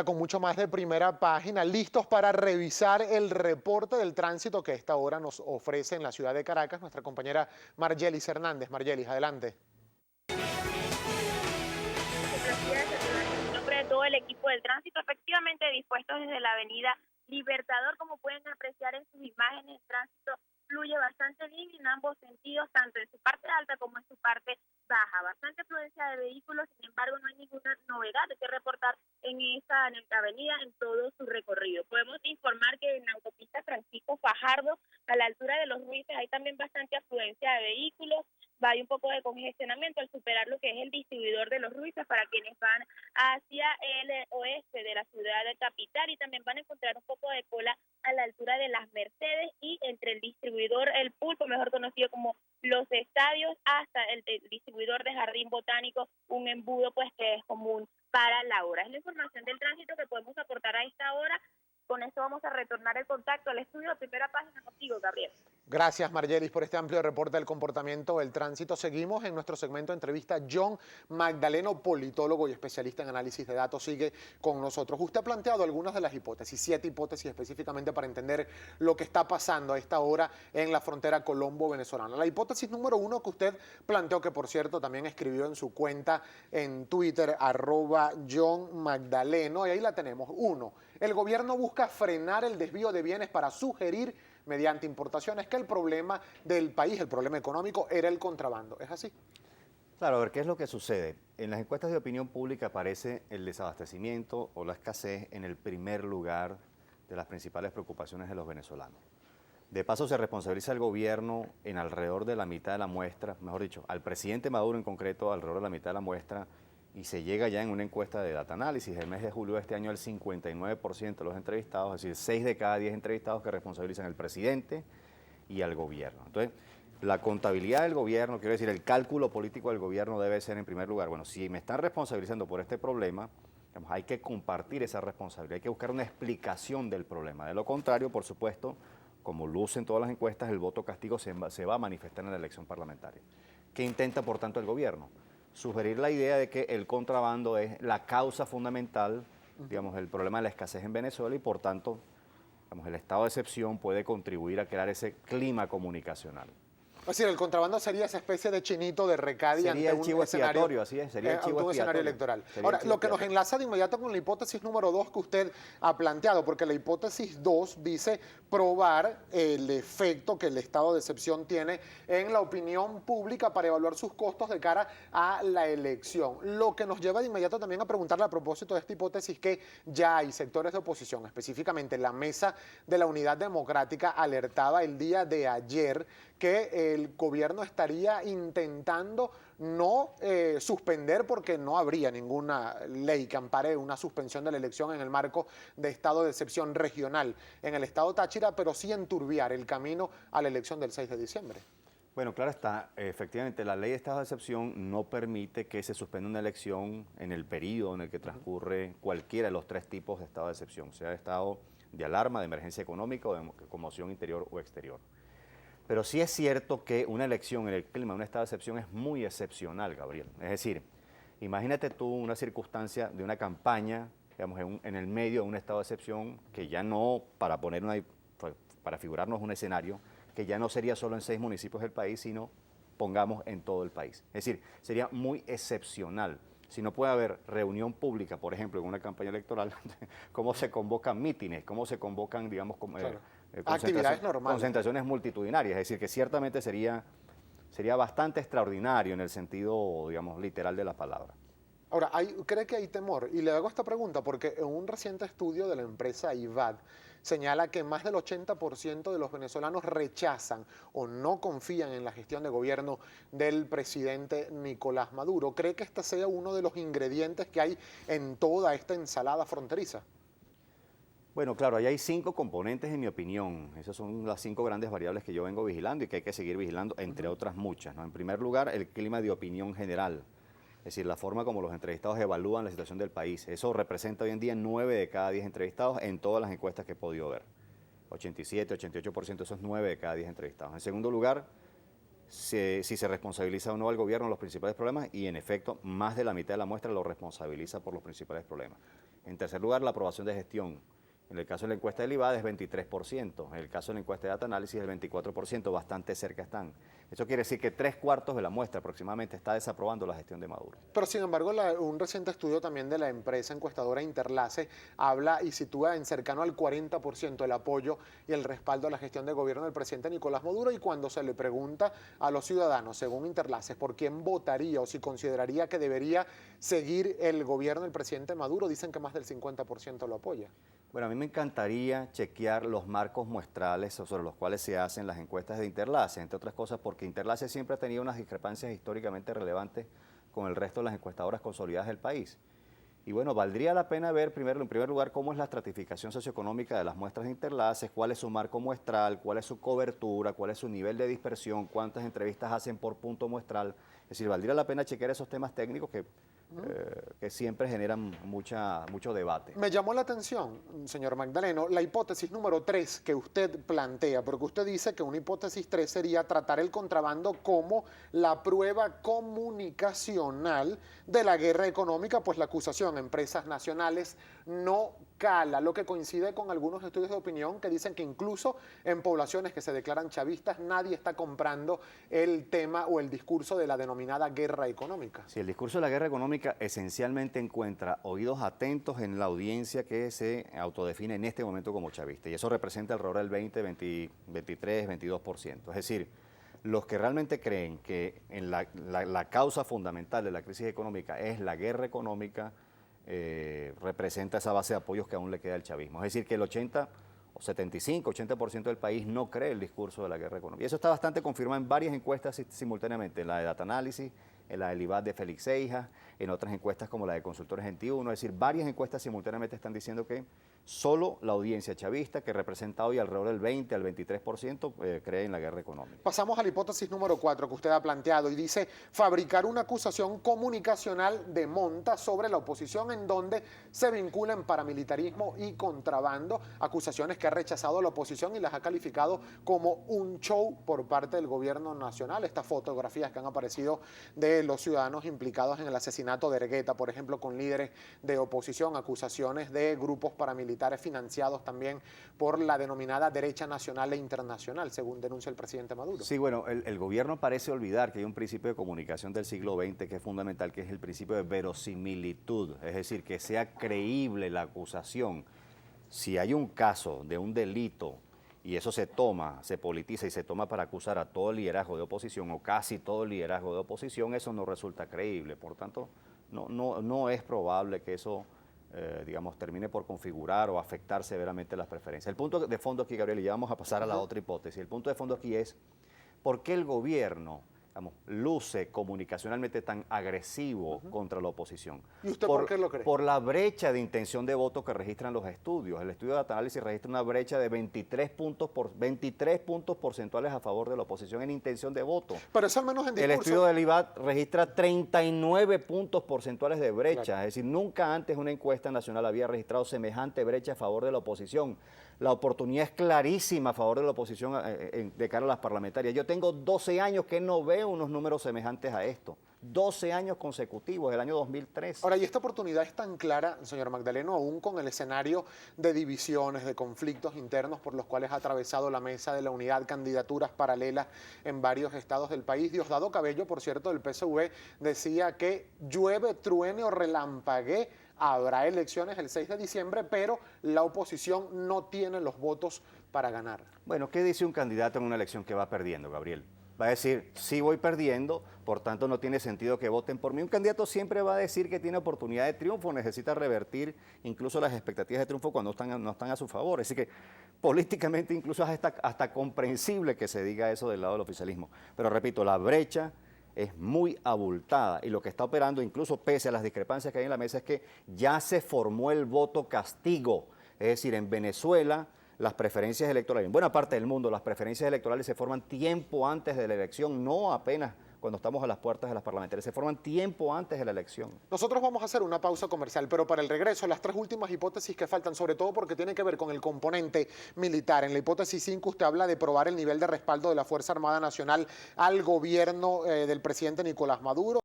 Con mucho más de primera página, listos para revisar el reporte del tránsito que a esta hora nos ofrece en la ciudad de Caracas nuestra compañera Margelis Hernández. Margelis, adelante. Buenos días, saludar en nombre de todo el equipo del tránsito, efectivamente dispuestos desde la avenida Libertador. Como pueden apreciar en sus imágenes, el tránsito fluye bastante bien en ambos sentidos, tanto en su parte alta como en su parte baja. Bastante afluencia de vehículos, sin embargo no hay ninguna novedad que reportar en esta avenida en todo su recorrido. Podemos informar que en la autopista Francisco Fajardo, a la altura de Los Ruices, hay también bastante afluencia de vehículos. Hay un poco de congestionamiento al superar lo que es el distribuidor de Los Ruices para quienes van hacia el oeste de la ciudad de capital, y también van a encontrar un poco de cola a la altura de Las Mercedes y entre el distribuidor El Pulpo, mejor conocido como Los Estadios, hasta el distribuidor de Jardín Botánico, un embudo pues que es común para la hora. Es la información del tránsito que podemos aportar a esta hora. Con esto vamos a retornar el contacto al estudio de primera página contigo, Gabriel. Gracias, Margelis, por este amplio reporte del comportamiento del tránsito. Seguimos en nuestro segmento de entrevista. John Magdaleno, politólogo y especialista en análisis de datos, sigue con nosotros. Usted ha planteado algunas de las hipótesis, 7 hipótesis específicamente para entender lo que está pasando a esta hora en la frontera colombo-venezolana. La hipótesis número 1 que usted planteó, que por cierto también escribió en su cuenta en Twitter, @John Magdaleno, y ahí la tenemos. 1. El gobierno busca frenar el desvío de bienes para sugerir mediante importaciones que el problema del país, el problema económico, era el contrabando. ¿Es así? Claro, a ver, ¿qué es lo que sucede? En las encuestas de opinión pública aparece el desabastecimiento o la escasez en el primer lugar de las principales preocupaciones de los venezolanos. De paso, se responsabiliza al gobierno en alrededor de la mitad de la muestra, mejor dicho, al presidente Maduro en concreto, alrededor de la mitad de la muestra, y se llega ya en una encuesta de Data Analysis del mes de julio de este año al 59% de los entrevistados, es decir, 6 de cada 10 entrevistados que responsabilizan al presidente y al gobierno. Entonces, la contabilidad del gobierno, quiero decir, el cálculo político del gobierno debe ser en primer lugar, bueno, si me están responsabilizando por este problema, digamos, hay que compartir esa responsabilidad, hay que buscar una explicación del problema. De lo contrario, por supuesto, como lucen todas las encuestas, el voto castigo se va a manifestar en la elección parlamentaria. ¿Qué intenta, por tanto, el gobierno? Sugerir la idea de que el contrabando es la causa fundamental, digamos, del problema de la escasez en Venezuela y, por tanto, digamos, el estado de excepción puede contribuir a crear ese clima comunicacional. Es decir, el contrabando sería esa especie de chinito de recadi Sería ante el chivo un escenario, expiatorio, así es, sería el chivo ante un escenario expiatorio. electoral. Sería Ahora, el chivo lo que nos expiatorio. enlaza de inmediato con la hipótesis número 2 que usted ha planteado, porque la hipótesis 2 dice probar el efecto que el estado de excepción tiene en la opinión pública para evaluar sus costos de cara a la elección. Lo que nos lleva de inmediato también a preguntarle a propósito de esta hipótesis que ya hay sectores de oposición, específicamente la Mesa de la Unidad Democrática, alertaba el día de ayer que el gobierno estaría intentando no suspender, porque no habría ninguna ley que ampare una suspensión de la elección en el marco de estado de excepción regional en el estado Táchira, pero sí enturbiar el camino a la elección del 6 de diciembre. Bueno, claro está, efectivamente la ley de estado de excepción no permite que se suspenda una elección en el periodo en el que transcurre cualquiera de los 3 tipos de estado de excepción, sea estado de alarma, de emergencia económica o de conmoción interior o exterior. Pero sí es cierto que una elección en el clima de un estado de excepción es muy excepcional, Gabriel. Es decir, imagínate tú una circunstancia de una campaña, digamos, en el medio de un estado de excepción, que ya no, para figurarnos un escenario, que ya no sería solo en 6 municipios del país, sino pongamos en todo el país. Es decir, sería muy excepcional. Si no puede haber reunión pública, por ejemplo, en una campaña electoral, cómo se convocan mítines, cómo se convocan, digamos, Claro. Actividades normales. concentraciones multitudinarias. Es decir, que ciertamente sería bastante extraordinario en el sentido, digamos, literal de la palabra. Ahora, ¿cree que hay temor? Y le hago esta pregunta porque en un reciente estudio de la empresa IVAD señala que más del 80% de los venezolanos rechazan o no confían en la gestión de gobierno del presidente Nicolás Maduro. ¿Cree que este sea uno de los ingredientes que hay en toda esta ensalada fronteriza? Bueno, claro, ahí hay 5 componentes en mi opinión. Esas son las 5 grandes variables que yo vengo vigilando y que hay que seguir vigilando, entre otras muchas, ¿no? En primer lugar, el clima de opinión general. Es decir, la forma como los entrevistados evalúan la situación del país. Eso representa hoy en día 9 de cada 10 entrevistados en todas las encuestas que he podido ver. 87, 88%, esos 9 de cada 10 entrevistados. En segundo lugar, si se responsabiliza o no al gobierno de los principales problemas, y en efecto, más de la mitad de la muestra lo responsabiliza por los principales problemas. En tercer lugar, la aprobación de gestión. En el caso de la encuesta del IVAD es 23%, en el caso de la encuesta de Data Análisis es el 24%, bastante cerca están. Eso quiere decir que 3/4 de la muestra aproximadamente está desaprobando la gestión de Maduro. Pero sin embargo, un reciente estudio también de la empresa encuestadora Interlace habla y sitúa en cercano al 40% el apoyo y el respaldo a la gestión de gobierno del presidente Nicolás Maduro, y cuando se le pregunta a los ciudadanos, según Interlace, por quién votaría o si consideraría que debería seguir el gobierno del presidente Maduro, dicen que más del 50% lo apoya. Bueno, a mí me encantaría chequear los marcos muestrales sobre los cuales se hacen las encuestas de Interlace, entre otras cosas porque Interlace siempre ha tenido unas discrepancias históricamente relevantes con el resto de las encuestadoras consolidadas del país. Y bueno, valdría la pena ver primero, en primer lugar, cómo es la estratificación socioeconómica de las muestras de Interlace, cuál es su marco muestral, cuál es su cobertura, cuál es su nivel de dispersión, cuántas entrevistas hacen por punto muestral. Es decir, valdría la pena chequear esos temas técnicos que siempre generan mucho debate. Me llamó la atención, señor Magdaleno, la hipótesis número 3 que usted plantea, porque usted dice que una hipótesis 3 sería tratar el contrabando como la prueba comunicacional de la guerra económica, pues la acusación a empresas nacionales no cala, lo que coincide con algunos estudios de opinión que dicen que incluso en poblaciones que se declaran chavistas nadie está comprando el tema o el discurso de la denominada guerra económica. Sí, el discurso de la guerra económica esencialmente encuentra oídos atentos en la audiencia que se autodefine en este momento como chavista, y eso representa alrededor del 23, 22%. Es decir, los que realmente creen que la causa fundamental de la crisis económica es la guerra económica, representa esa base de apoyos que aún le queda al chavismo. Es decir, que el 80% del país no cree el discurso de la guerra económica. Y eso está bastante confirmado en varias encuestas simultáneamente, en la de Data Análisis, en la del IVAD de Félix Seijas, en otras encuestas como la de Consultores 21, es decir, varias encuestas simultáneamente están diciendo que solo la audiencia chavista, que representa hoy alrededor del 20 al 23%, cree en la guerra económica. Pasamos a la hipótesis número 4 que usted ha planteado y dice fabricar una acusación comunicacional de monta sobre la oposición en donde se vinculan paramilitarismo y contrabando, acusaciones que ha rechazado la oposición y las ha calificado como un show por parte del gobierno nacional. Estas fotografías que han aparecido de los ciudadanos implicados en el asesinato de Ergueta, por ejemplo, con líderes de oposición, acusaciones de grupos paramilitares financiados también por la denominada derecha nacional e internacional, según denuncia el presidente Maduro. Sí, bueno, el gobierno parece olvidar que hay un principio de comunicación del siglo XX que es fundamental, que es el principio de verosimilitud, es decir, que sea creíble la acusación. Si hay un caso de un delito y eso se politiza y se toma para acusar a todo el liderazgo de oposición o casi todo el liderazgo de oposición, eso no resulta creíble. Por tanto, no es probable que eso termine por configurar o afectar severamente las preferencias. El punto de fondo aquí, Gabriel, y ya vamos a pasar a la otra hipótesis, el punto de fondo aquí es por qué el gobierno luce comunicacionalmente tan agresivo contra la oposición. ¿Y usted por qué lo cree? Por la brecha de intención de voto que registran los estudios. El estudio de Data Análisis registra una brecha de 23 puntos porcentuales a favor de la oposición en intención de voto. Pero eso al menos en discurso. El estudio del IVAD registra 39 puntos porcentuales de brecha. Claro. Es decir, nunca antes una encuesta nacional había registrado semejante brecha a favor de la oposición. La oportunidad es clarísima a favor de la oposición de cara a las parlamentarias. Yo tengo 12 años que no veo unos números semejantes a esto. 12 años consecutivos, el año 2003. Ahora, y esta oportunidad es tan clara, señor Magdaleno, aún con el escenario de divisiones, de conflictos internos por los cuales ha atravesado la mesa de la unidad, candidaturas paralelas en varios estados del país. Diosdado Cabello, por cierto, del PSV, decía que llueve, truene o relampaguee, habrá elecciones el 6 de diciembre, pero la oposición no tiene los votos para ganar. Bueno, ¿qué dice un candidato en una elección que va perdiendo, Gabriel? Va a decir, sí voy perdiendo, por tanto no tiene sentido que voten por mí. Un candidato siempre va a decir que tiene oportunidad de triunfo, necesita revertir incluso las expectativas de triunfo cuando no están a su favor. Así que políticamente incluso es hasta comprensible que se diga eso del lado del oficialismo. Pero repito, la brecha es muy abultada y lo que está operando, incluso pese a las discrepancias que hay en la mesa, es que ya se formó el voto castigo. Es decir, en Venezuela las preferencias electorales, en buena parte del mundo las preferencias electorales se forman tiempo antes de la elección, no apenas cuando estamos a las puertas de las parlamentarias, se forman tiempo antes de la elección. Nosotros vamos a hacer una pausa comercial, pero para el regreso, las tres últimas hipótesis que faltan, sobre todo porque tienen que ver con el componente militar. En la hipótesis 5 usted habla de probar el nivel de respaldo de la Fuerza Armada Nacional al gobierno del presidente Nicolás Maduro.